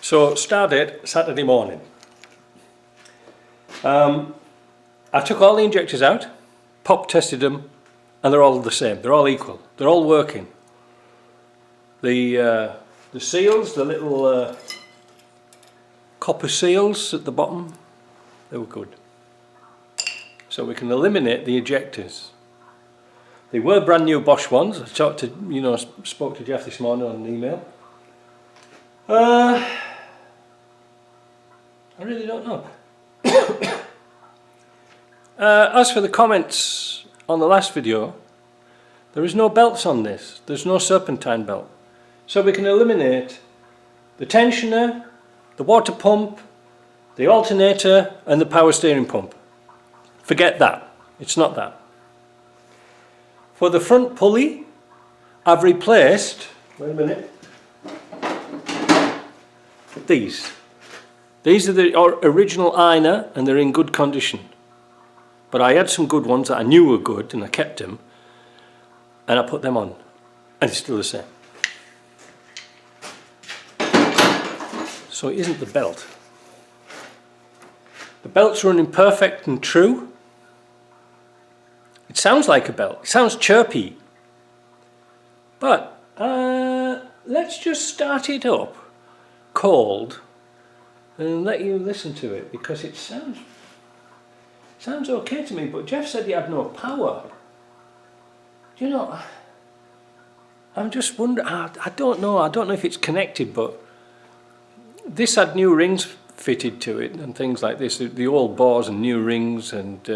So start date Saturday morning. I took all the injectors out, pop tested them, and they're all the same. They're all equal. They're all working. The seals, the little copper seals at the bottom, they were good. So we can eliminate the ejectors. They were brand new Bosch ones. I talked to, spoke to Jeff this morning on an email. I really don't know. As for the comments on the last video, there is no belts on this. There's no serpentine belt. So we can eliminate the tensioner, the water pump, the alternator and the power steering pump. Forget that. It's not that. For the front pulley, I've replaced, wait a minute, these. These are the original Ina and they're in good condition. But I had some good ones that I knew were good and I kept them and I put them on and it's still the same. So it isn't the belt. The belt's running perfect and true. It sounds like a belt. It sounds chirpy. But let's just start it up cold and let you listen to it because it sounds okay to me. But Jeff said he had no power. I'm just wondering. I don't know. I don't know if it's connected, but this had new rings fitted to it and things like this. The old bores and new rings and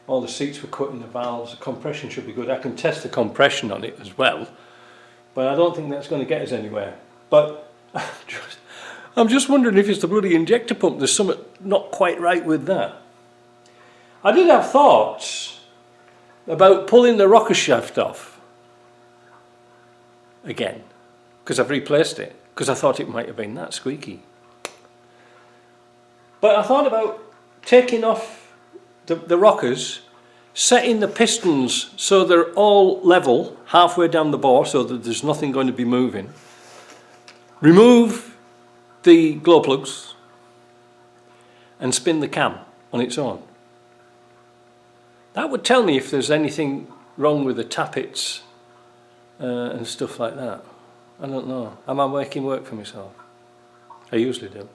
all the seats were cut in the valves. The compression should be good. I can test the compression on it as well, but I don't think that's going to get us anywhere. But I'm just wondering if it's the bloody injector pump. There's something not quite right with that. I did have thoughts about pulling the rocker shaft off again because I've replaced it because I thought it might have been that squeaky. But I thought about taking off the rockers, setting the pistons so they're all level halfway down the bore so that there's nothing going to be moving. Remove the glow plugs and spin the cam on its own. That would tell me if there's anything wrong with the tappets and stuff like that. I don't know. Am I making work for myself? I usually do.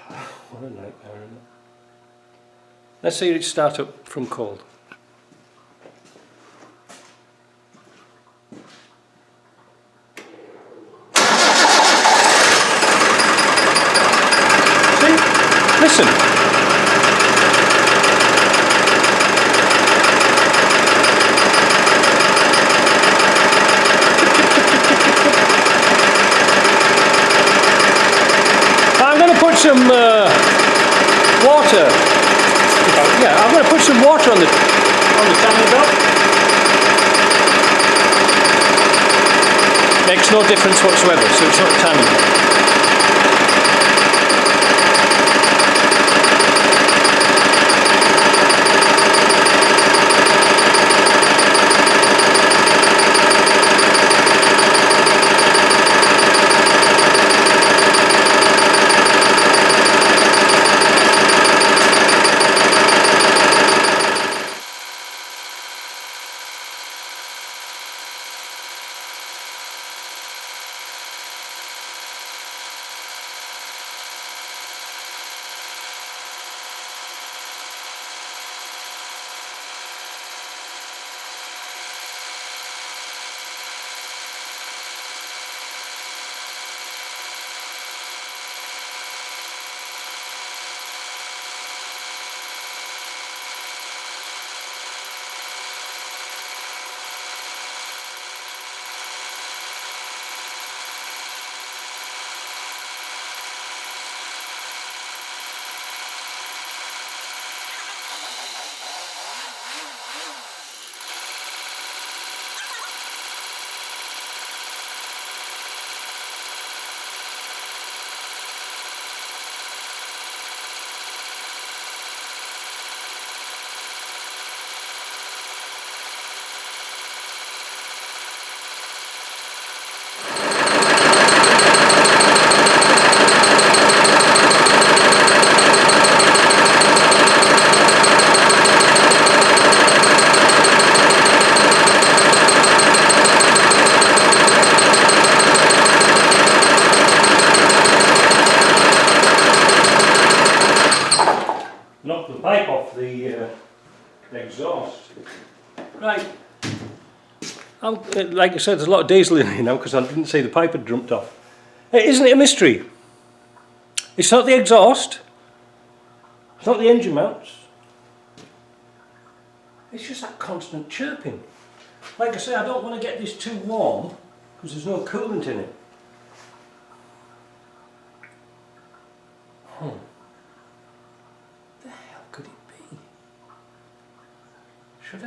What a nightmare, isn't it? Let's see it start up from cold. See? Listen. I'm going to put some water. Yeah, I'm going to put some water on the timing belt. Makes no difference whatsoever, so it's not a timing belt. pipe off the exhaust. Right. Like I said, there's a lot of diesel in here now because I didn't see the pipe had jumped off. Isn't it a mystery? It's not the exhaust. It's not the engine mounts. It's just that constant chirping. Like I say, I don't want to get this too warm because there's no coolant in it. What the hell could it be? Should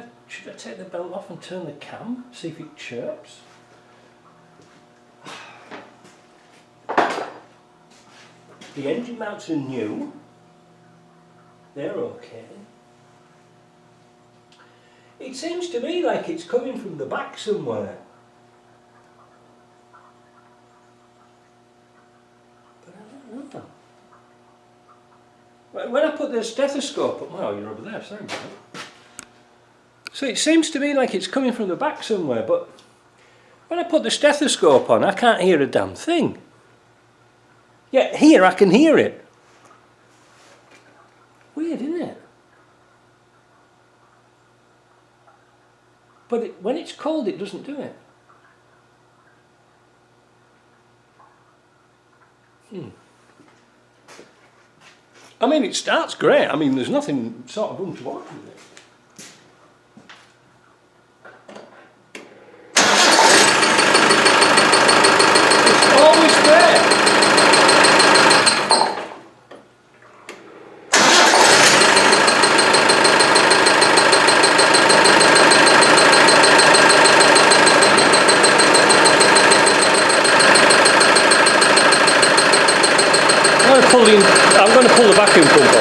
I take the belt off and turn the cam, see if it chirps? The engine mounts are new. They're okay. It seems to me like it's coming from the back somewhere. But I don't know. When I put the stethoscope up, well, you're over there, sorry about that. So it seems to me like it's coming from the back somewhere, but when I put the stethoscope on, I can't hear a damn thing. Yeah, here I can hear it. Weird, isn't it? But when it's cold, it doesn't do it. I mean, it starts great. I mean, there's nothing sort of untoward with it. It's always there. I'm going to pull the vacuum pump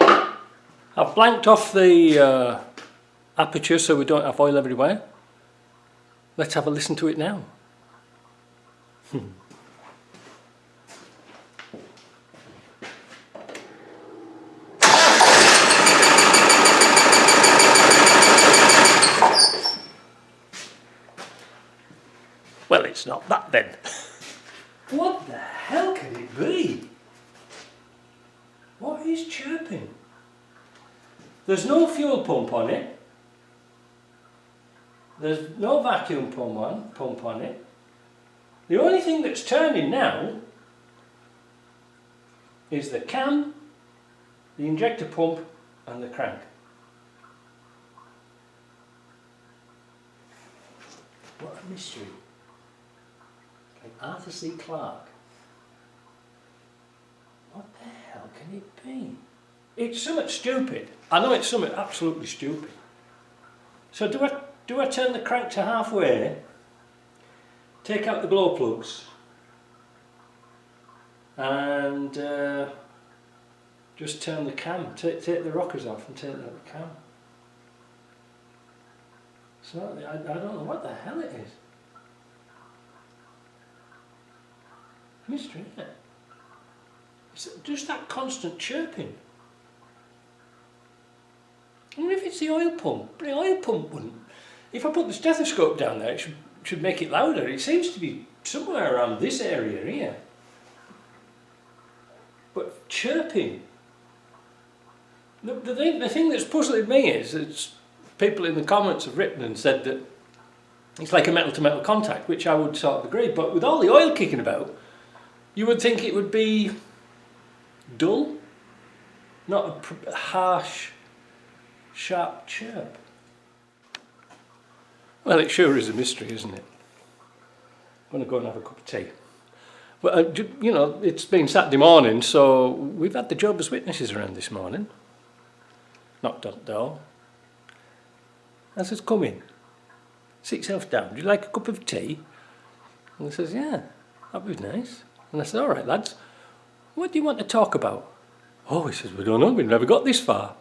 off. I've blanked off the aperture so we don't have oil everywhere. Let's have a listen to it now. Well, it's not that then. What the hell can it be? What is chirping? There's no fuel pump on it. There's no vacuum pump on it. The only thing that's turning now is the cam, the injector pump and the crank. What a mystery. Like Arthur C. Clarke. What the hell can it be? It's something stupid. I know it's something absolutely stupid. So do I turn the crank to halfway, take out the glow plugs and just turn the cam, take the rockers off and take out the cam. So I don't know what the hell it is. Mystery, isn't it? It's just that constant chirping. I wonder if it's the oil pump. But the oil pump wouldn't. If I put the stethoscope down there, it should make it louder. It seems to be somewhere around this area here. But chirping. The thing that's puzzling me is people in the comments have written and said that it's like a metal-to-metal contact, which I would sort of agree. But with all the oil kicking about, you would think it would be dull, not a harsh, sharp chirp. Well, it sure is a mystery, isn't it? I'm going to go and have a cup of tea. Well, you know, it's been Saturday morning, so we've had the Jehovah's Witnesses around this morning. Knocked on the door. I says, come in. Sit yourself down. Would you like a cup of tea? And he says, yeah, that'd be nice. And I said, all right, lads, what do you want to talk about? Oh, he says, we don't know, we've never got this far.